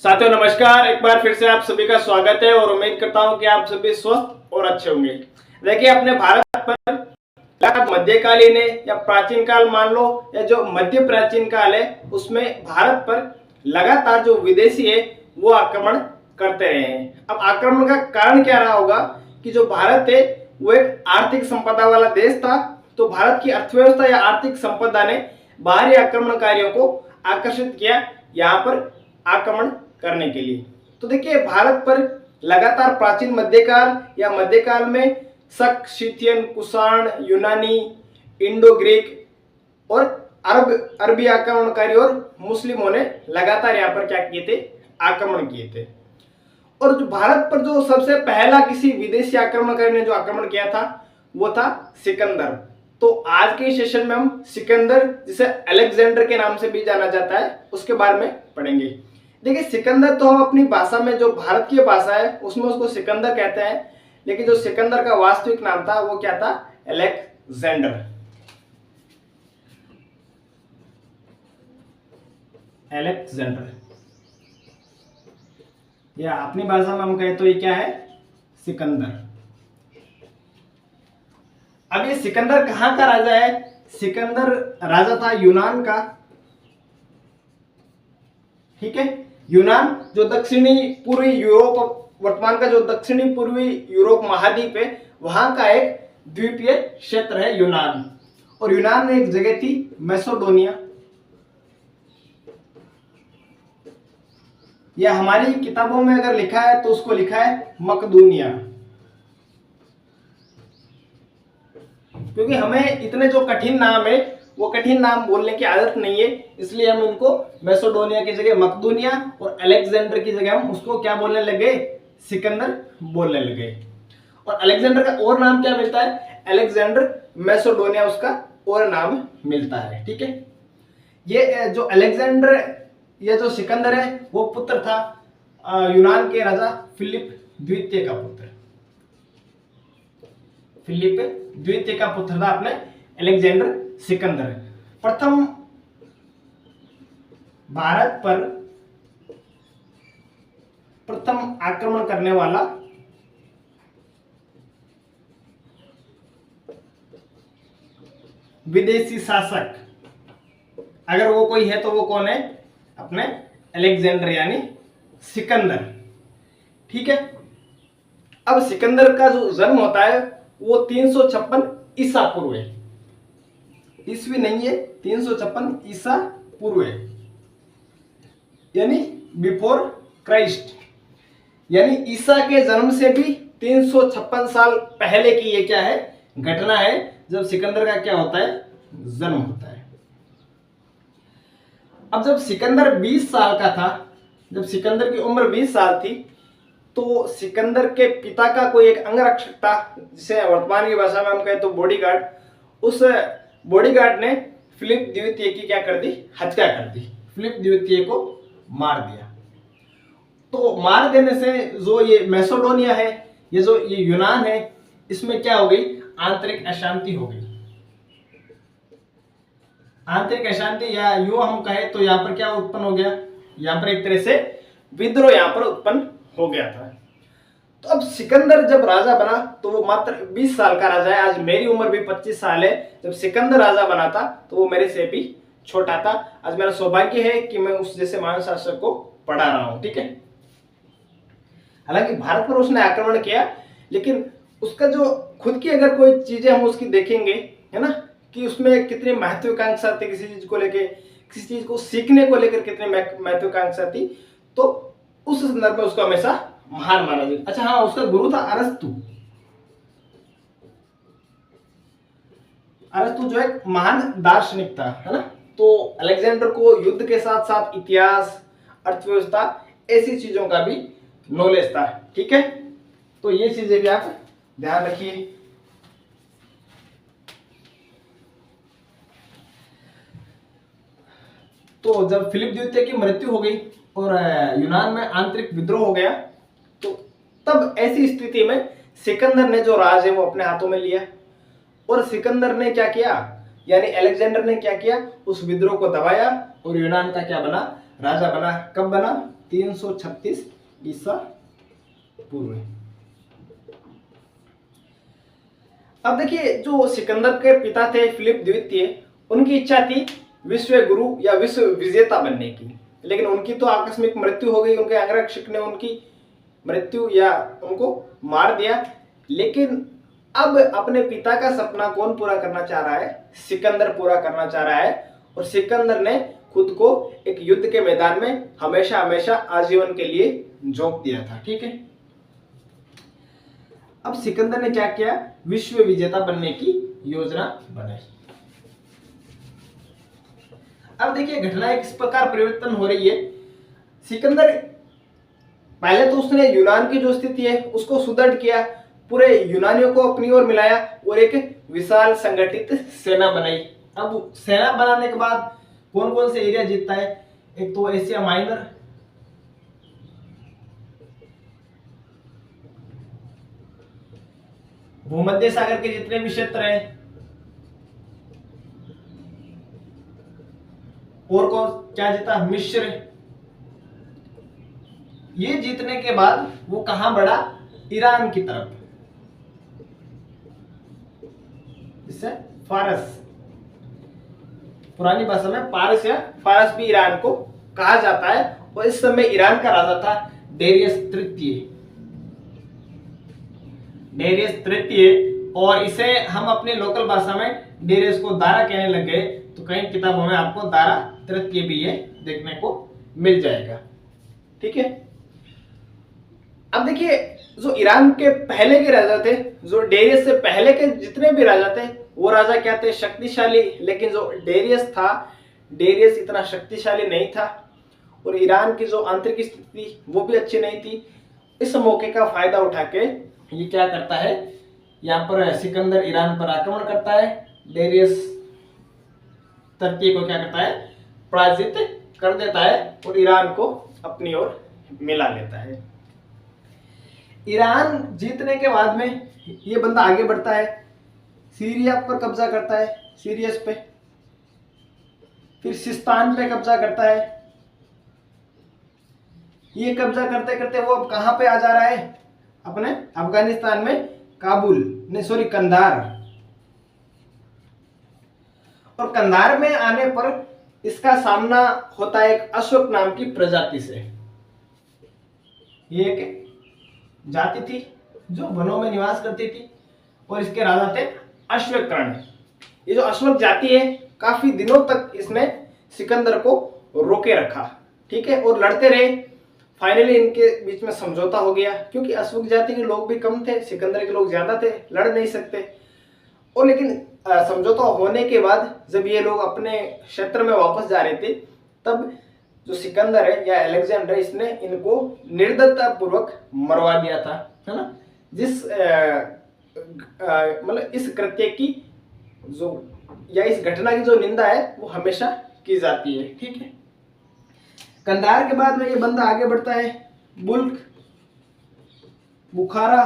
साथियों नमस्कार। एक बार फिर से आप सभी का स्वागत है और उम्मीद करता हूं कि आप सभी स्वस्थ और अच्छे होंगे। देखिए, अपने भारत पर मध्यकालीन है या प्राचीन काल मान लो या जो मध्य प्राचीन काल है, उसमें भारत पर लगातार जो विदेशी है वो आक्रमण करते रहे हैं। अब आक्रमण का कारण क्या रहा होगा कि जो भारत है वो एक आर्थिक संपदा वाला देश था, तो भारत की अर्थव्यवस्था या आर्थिक संपदा ने बाहरी आक्रमणकारियों को आकर्षित किया यहाँ पर आक्रमण करने के लिए। तो देखिए, भारत पर लगातार प्राचीन मध्यकाल या मध्यकाल में शक, शिथियन, कुषाण, यूनानी, इंडो ग्रीक और अरबी आक्रमणकारी और मुस्लिमों ने लगातार यहाँ पर क्या किए थे, आक्रमण किए थे। और जो भारत पर जो सबसे पहला किसी विदेशी आक्रमणकारी ने जो आक्रमण किया था वो था सिकंदर। तो आज के सेशन में हम सिकंदर, जिसे अलेक्जेंडर के नाम से भी जाना जाता है, उसके बारे में पढ़ेंगे। देखिए, सिकंदर तो हम अपनी भाषा में, जो भारत की भाषा है उसमें उसको सिकंदर कहते हैं, लेकिन जो सिकंदर का वास्तविक नाम था वो क्या था, अलेक्जेंडर। अलेक्जेंडर या अपनी भाषा में हम कहें तो ये क्या है, सिकंदर। अब ये सिकंदर कहां का राजा है? सिकंदर राजा था यूनान का। ठीक है, यूनान जो दक्षिणी पूर्वी यूरोप, वर्तमान का जो दक्षिणी पूर्वी यूरोप महाद्वीप है, वहां का एक द्वीपीय क्षेत्र है यूनान। और यूनान में एक जगह थी मैसेडोनिया, या हमारी किताबों में अगर लिखा है तो उसको लिखा है मकदूनिया, क्योंकि हमें इतने जो कठिन नाम है वो कठिन नाम बोलने की आदत नहीं है, इसलिए हम इनको मैसेडोनिया की जगह मकदूनिया और अलेक्जेंडर की जगह हम उसको क्या बोलने लगे, सिकंदर बोलने लगे। और अलेक्जेंडर का और नाम क्या मिलता है, अलेक्जेंडर मैसेडोनिया उसका और नाम मिलता है। ठीक है, ये जो अलेक्जेंडर या जो सिकंदर है वो पुत्र था यूनान के राजा फिलिप द्वितीय का पुत्र। फिलिप द्वितीय का पुत्र था अपने अलेक्जेंडर सिकंदर। प्रथम भारत पर प्रथम आक्रमण करने वाला विदेशी शासक अगर वो कोई है तो वो कौन है, अपने अलेक्जेंडर यानी सिकंदर। ठीक है, अब सिकंदर का जो जन्म होता है वो 356 ईसा पूर्व है, ईस्वी नहीं है, 356 ईसा पूर्व है, यानी बिफोर क्राइस्ट, यानी ईसा के जन्म से भी 356 साल पहले की ये क्या है, घटना है, जब सिकंदर का क्या होता है, जन्म होता है। अब जब सिकंदर 20 साल का था, जब सिकंदर की उम्र 20 साल थी, तो सिकंदर के पिता का कोई एक अंगरक्षक था, जिसे वर्तमान की भाषा में हम कहें तो बॉडीगार्ड। उस बॉडीगार्ड ने फिलिप द्वितीय की क्या कर दी, हत्या कर दी, फिलिप द्वितीय को मार दिया। तो मार देने से जो ये मैसेडोनिया है, ये जो ये यूनान है, इसमें क्या हो गई, आंतरिक अशांति हो गई। आंतरिक अशांति, या यूं हम कहें तो यहाँ पर क्या उत्पन्न हो गया, यहाँ पर एक तरह से विद्रोह यहाँ पर उत्पन्न हो गया था। तो अब सिकंदर जब राजा बना तो वो मात्र 20 साल का राजा है। आज मेरी उम्र भी 25 साल है, जब सिकंदर राजा बना था तो वो मेरे से भी छोटा था। आज मेरा सौभाग्य है कि मैं उस जैसे महान शासक को पढ़ा रहा हूं। ठीक है, हालांकि भारत पर उसने आक्रमण किया, लेकिन उसका जो खुद की अगर कोई चीजें हम उसकी देखेंगे, है ना, कि उसमें कितनी महत्वाकांक्षा थी, किसी चीज को लेकर, किसी चीज को सीखने को लेकर कितनी महत्वाकांक्षा थी, तो उस संदर्भ में उसको हमेशा महान माना जाए। अच्छा हाँ, उसका गुरु था अरस्तु। अरस्तु जो एक महान दार्शनिक था, है ना। तो अलेक्जेंडर को युद्ध के साथ साथ इतिहास, अर्थव्यवस्था, ऐसी चीजों का भी नॉलेज था। ठीक है, तो ये चीजें भी आप ध्यान रखिए। तो जब फिलिप द्वितीय की मृत्यु हो गई और यूनान में आंतरिक विद्रोह हो गया, तो तब ऐसी स्थिति में सिकंदर ने जो राज है वो अपने हाथों में लिया। और सिकंदर ने क्या किया, यानी अलेक्जेंडर ने क्या किया, उस विद्रोह को दबाया और यूनान का क्या बना, राजा बना। कब बना, 336 ईसा पूर्व। अब देखिए, जो सिकंदर के पिता थे फिलिप द्वितीय, उनकी इच्छा थी विश्व गुरु या विश्व विजेता बनने की, लेकिन उनकी तो आकस्मिक मृत्यु हो गई। उनके अंगरक्षक ने उनकी मृत्यु या उनको मार दिया। लेकिन अब अपने पिता का सपना कौन पूरा करना चाह रहा है? सिकंदर पूरा करना चाह रहा है। और सिकंदर ने खुद को एक युद्ध के मैदान में हमेशा हमेशा आजीवन के लिए झोंक दिया था। ठीक है, अब सिकंदर ने क्या किया? विश्व विजेता बनने की योजना बनाई। अब देखिए, घटनाएं किस प्रकार परिवर्तन हो रही है। सिकंदर पहले तो उसने यूनान की जो स्थिति है उसको सुदृढ़ किया, पूरे यूनानियों को अपनी ओर मिलाया और एक विशाल संगठित सेना बनाई। अब सेना बनाने के बाद कौन कौन से एरिया जीतता है? एक तो एशिया माइनर, भूमध्य सागर के जितने भी क्षेत्र हैं, और कौन क्या जीता? मिस्र। ये जीतने के बाद वो कहां बढ़ा? ईरान की तरफ, इससे फारस, पुरानी भाषा में पारस या फारस भी ईरान को कहा जाता है। और इस समय ईरान का राजा था डेरियस तृतीय। डेरियस तृतीय, और इसे हम अपनी लोकल भाषा में डेरियस को दारा कहने लग गए, तो कई किताबों में आपको दारा तृतीय भी ये देखने को मिल जाएगा। ठीक है, अब देखिए, जो ईरान के पहले के राजा थे, जो डेरियस से पहले के जितने भी राजा थे, वो राजा क्या थे? शक्तिशाली। लेकिन जो डेरियस था, डेरियस इतना शक्तिशाली नहीं था, और ईरान की जो आंतरिक स्थिति वो भी अच्छी नहीं थी। इस मौके का फायदा उठा के ये क्या करता है? यहाँ पर सिकंदर ईरान पर आक्रमण करता है। डेरियस तृतीय को क्या करता है? पराजित कर देता है और ईरान को अपनी ओर मिला लेता है। ईरान जीतने के बाद में ये बंदा आगे बढ़ता है, सीरिया पर कब्जा करता है, सीरियस पे, फिर सिस्तान पे कब्जा करता है। ये कब्जा करते करते वो अब कहां पे आ जा रहा है? अपने अफगानिस्तान में काबुल, नहीं सॉरी, कंधार। और कंधार में आने पर इसका सामना होता है एक अशोक नाम की प्रजाति से। ये एक जाति थी जो वनों में निवास करती थी, और इसके राजा थे अश्वकर्ण। ये जो अश्वक जाति है, काफी दिनों तक इसने सिकंदर को रोके रखा। ठीक है, और लड़ते रहे। फाइनली इनके बीच में समझौता हो गया, क्योंकि अश्वक जाति के लोग भी कम थे, सिकंदर के लोग ज्यादा थे, लड़ नहीं सकते। और लेकिन समझौता होने के बाद जब ये लोग अपने क्षेत्र में वापस जा रहे थे, तब जो सिकंदर है या अलेक्जेंडर, इसने इनको निर्दयता पूर्वक मरवा दिया था, है ना। जिस मतलब इस कृत्य की जो या इस घटना की जो निंदा है वो हमेशा की जाती है। ठीक है, कंधार के बाद में ये बंदा आगे बढ़ता है बुल्क, बुखारा।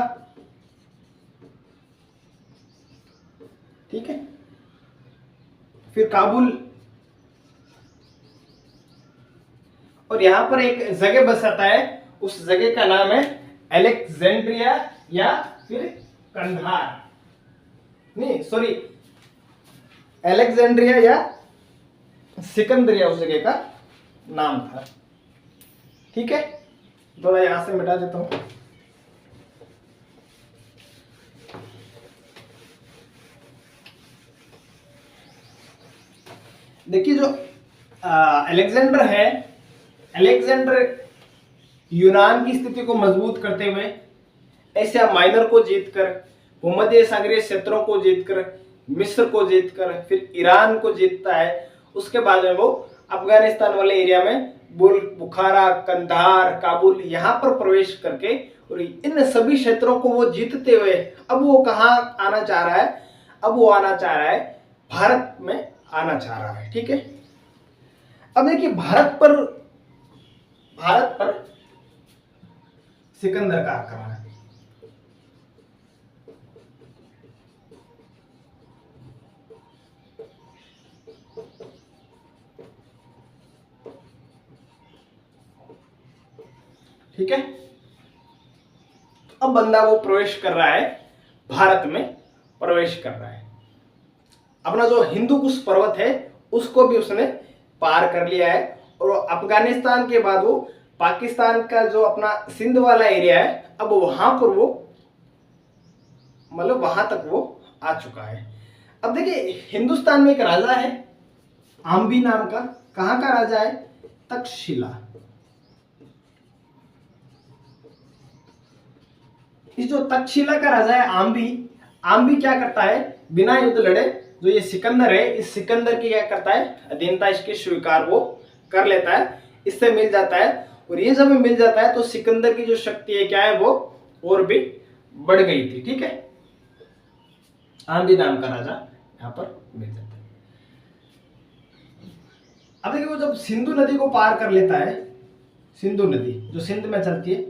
ठीक है, फिर काबुल, और यहां पर एक जगह बसाता है, उस जगह का नाम है अलेक्जेंड्रिया या फिर कंधार, नहीं सॉरी, अलेक्जेंड्रिया या सिकंदरिया उस जगह का नाम था। ठीक है, तो मैं यहां से मिटा देता हूं। देखिए, जो अलेक्जेंडर है, अलेक्जेंडर यूनान की स्थिति को मजबूत करते हुए एशिया माइनर को जीतकर, भूमध्य सागरीय क्षेत्रों को जीतकर, मिस्र को जीतकर, फिर ईरान को जीतता है। उसके बाद में वो अफगानिस्तान वाले एरिया में बुल्क, बुखारा, कंधार, काबुल यहाँ पर प्रवेश करके, और इन सभी क्षेत्रों को वो जीतते हुए अब वो कहाँ आना चाह रहा है? अब वो आना चाह रहा है भारत में आना चाह रहा है। ठीक है, अब देखिए, भारत पर सिकंदर का आक्रमण है। ठीक है। अब बंदा वो प्रवेश कर रहा है, भारत में प्रवेश कर रहा है। अपना जो हिंदू कुश पर्वत है उसको भी उसने पार कर लिया है, और अफगानिस्तान के बाद वो पाकिस्तान का जो अपना सिंध वाला एरिया है, अब वहां पर वो मतलब वहां तक वो आ चुका है। अब देखिए, हिंदुस्तान में एक राजा है आम्बी नाम का। कहां का राजा है? तक्षशिला। इस जो तक्षशिला का राजा है आम्बी, आम्बी क्या करता है, बिना युद्ध लड़े जो ये सिकंदर है, इस सिकंदर की क्या करता है, अधीनता इसकी स्वीकार वो कर लेता है, इससे मिल जाता है। और ये जब मिल जाता है तो सिकंदर की जो शक्ति है क्या है, वो और भी बढ़ गई थी। ठीक है, आम्बी नाम का राजा यहाँ पर मिल जाता है। अब देखिए, वो जब सिंधु नदी को पार कर लेता है, सिंधु नदी जो सिंध में चलती है,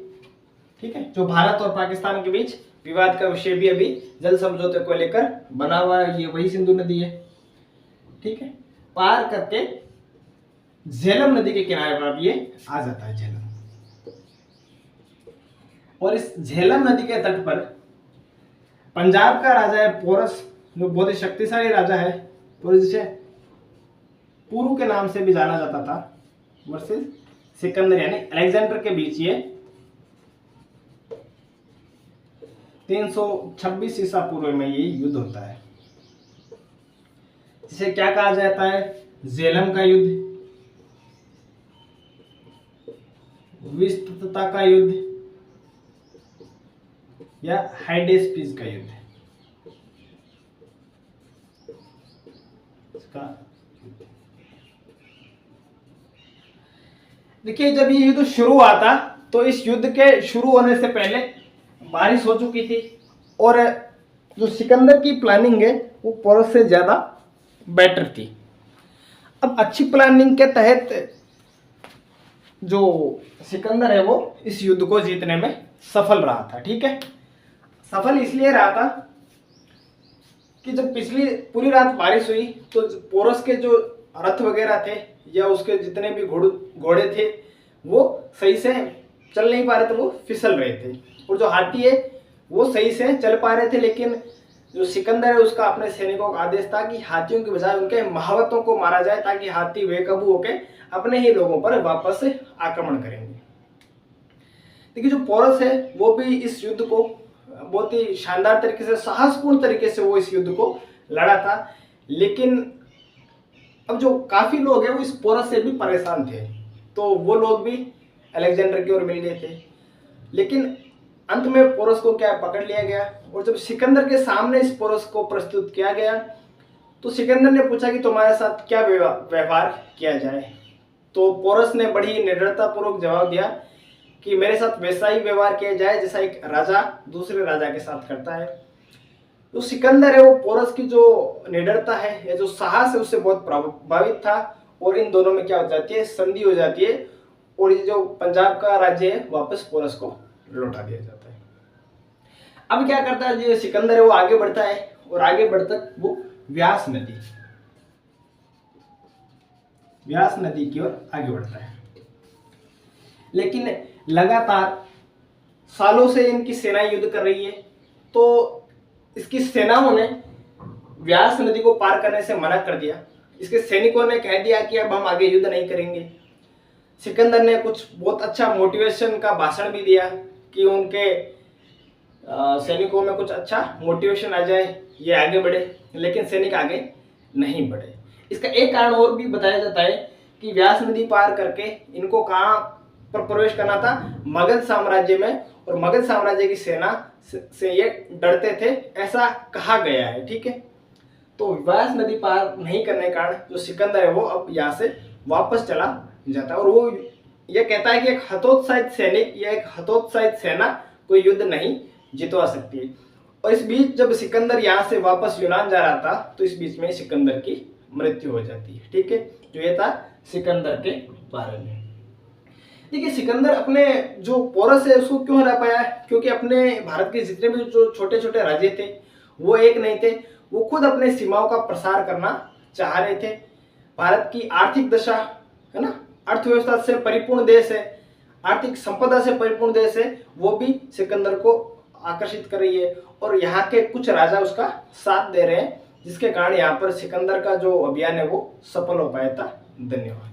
ठीक है, जो भारत और पाकिस्तान के बीच विवाद का विषय भी अभी जल समझौते को लेकर बना हुआ है, ये वही सिंधु नदी है। ठीक है, पार करके झेलम नदी के किनारे पर ये आ जाता है, झेलम। और इस झेलम नदी के तट पर पंजाब का राजा है पोरस, जो बहुत ही शक्तिशाली राजा है, और जिसे पुरु के नाम से भी जाना जाता था, वर्सेस सिकंदर यानी अलेक्जेंडर के बीच ये 326 ईसा पूर्व में ये युद्ध होता है, जिसे क्या कहा जाता है, झेलम का युद्ध, विस्तृतता का युद्ध, या हाइडेस्पीस का युद्ध। देखिए, जब ये युद्ध शुरू हुआ था तो इस युद्ध के शुरू होने से पहले बारिश हो चुकी थी, और जो सिकंदर की प्लानिंग है वो पोरस से ज्यादा बेटर थी। अब अच्छी प्लानिंग के तहत जो सिकंदर है वो इस युद्ध को जीतने में सफल रहा था। ठीक है, सफल इसलिए रहा था कि जब पिछली पूरी रात बारिश हुई तो पोरस के जो रथ वगैरह थे या उसके जितने भी घोड़े थे वो सही से चल नहीं पा रहे थे, वो फिसल रहे थे, और जो हाथी है वो सही से चल पा रहे थे। लेकिन जो सिकंदर है उसका अपने सैनिकों का आदेश था कि हाथियों के बजाय उनके महावतों को मारा जाए, ताकि हाथी बेकाबू होकर अपने ही लोगों पर वापस से आक्रमण करेंगे। देखिए, जो पोरस है वो भी इस युद्ध को बहुत ही शानदार तरीके से, साहसपूर्ण तरीके से वो इस युद्ध को लड़ा था। लेकिन अब जो काफी लोग हैं वो इस पोरस से भी परेशान थे, तो वो लोग भी अलेक्जेंडर की ओर मिल गए थे। लेकिन अंत में पोरस को क्या पकड़ लिया गया, और जब सिकंदर के सामने इस पोरस को प्रस्तुत किया गया तो सिकंदर ने पूछा कि तुम्हारे साथ क्या व्यवहार किया जाए। तो पोरस ने बड़ी निडरता पूर्वक जवाब दिया कि मेरे साथ वैसा ही व्यवहार किया जाए जैसा एक राजा दूसरे राजा के साथ करता है। तो सिकंदर है वो पोरस की जो निडरता है या जो साहस है उससे बहुत प्रभावित था, और इन दोनों में क्या हो जाती है, संधि हो जाती है, और ये जो पंजाब का राज्य है वापस पोरस को लौटा दिया जाता है। अब क्या करता है जो सिकंदर है वो आगे बढ़ता है, और आगे बढ़ता वो व्यास नदी की ओर आगे बढ़ता है। लेकिन लगातार सालों से इनकी सेना युद्ध कर रही है, तो इसकी सेनाओं ने व्यास नदी को पार करने से मना कर दिया। इसके सैनिकों ने कह दिया कि अब हम आगे युद्ध नहीं करेंगे। सिकंदर ने कुछ बहुत अच्छा मोटिवेशन का भाषण भी दिया कि उनके सैनिकों में कुछ अच्छा मोटिवेशन आ जाए, ये आगे बढ़े, लेकिन सैनिक आगे नहीं बढ़े। इसका एक कारण और भी बताया जाता है कि व्यास नदी पार करके इनको कहाँ पर प्रवेश करना था, मगध साम्राज्य में, और मगध साम्राज्य की सेना से ये डरते थे, ऐसा कहा गया है। ठीक है, तो व्यास नदी पार नहीं करने के कारण जो सिकंदर है वो अब यहाँ से वापस चला जाता है, और वो ये कहता है कि एक हतोत्साहित सैनिक या एक हतोत्साहित सेना कोई युद्ध नहीं जितवा सकती है। और इस बीच जब सिकंदर यहाँ से वापस यूनान जा रहा था तो इस बीच में सिकंदर की मृत्यु हो जाती है। ठीक है, जो ये था सिकंदर के बारे में। देखिए, सिकंदर अपने जो पोरस है उसको क्यों हरा पाया, क्योंकि अपने भारत के जितने भी जो छोटे छोटे राज्य थे वो एक नहीं थे, वो खुद अपने सीमाओं का प्रसार करना चाह रहे थे। भारत की आर्थिक दशा है ना, अर्थव्यवस्था से परिपूर्ण देश है, आर्थिक संपदा से परिपूर्ण देश है, वो भी सिकंदर को आकर्षित कर रही है और यहाँ के कुछ राजा उसका साथ दे रहे हैं, जिसके कारण यहाँ पर सिकंदर का जो अभियान है वो सफल हो पाया था। धन्यवाद।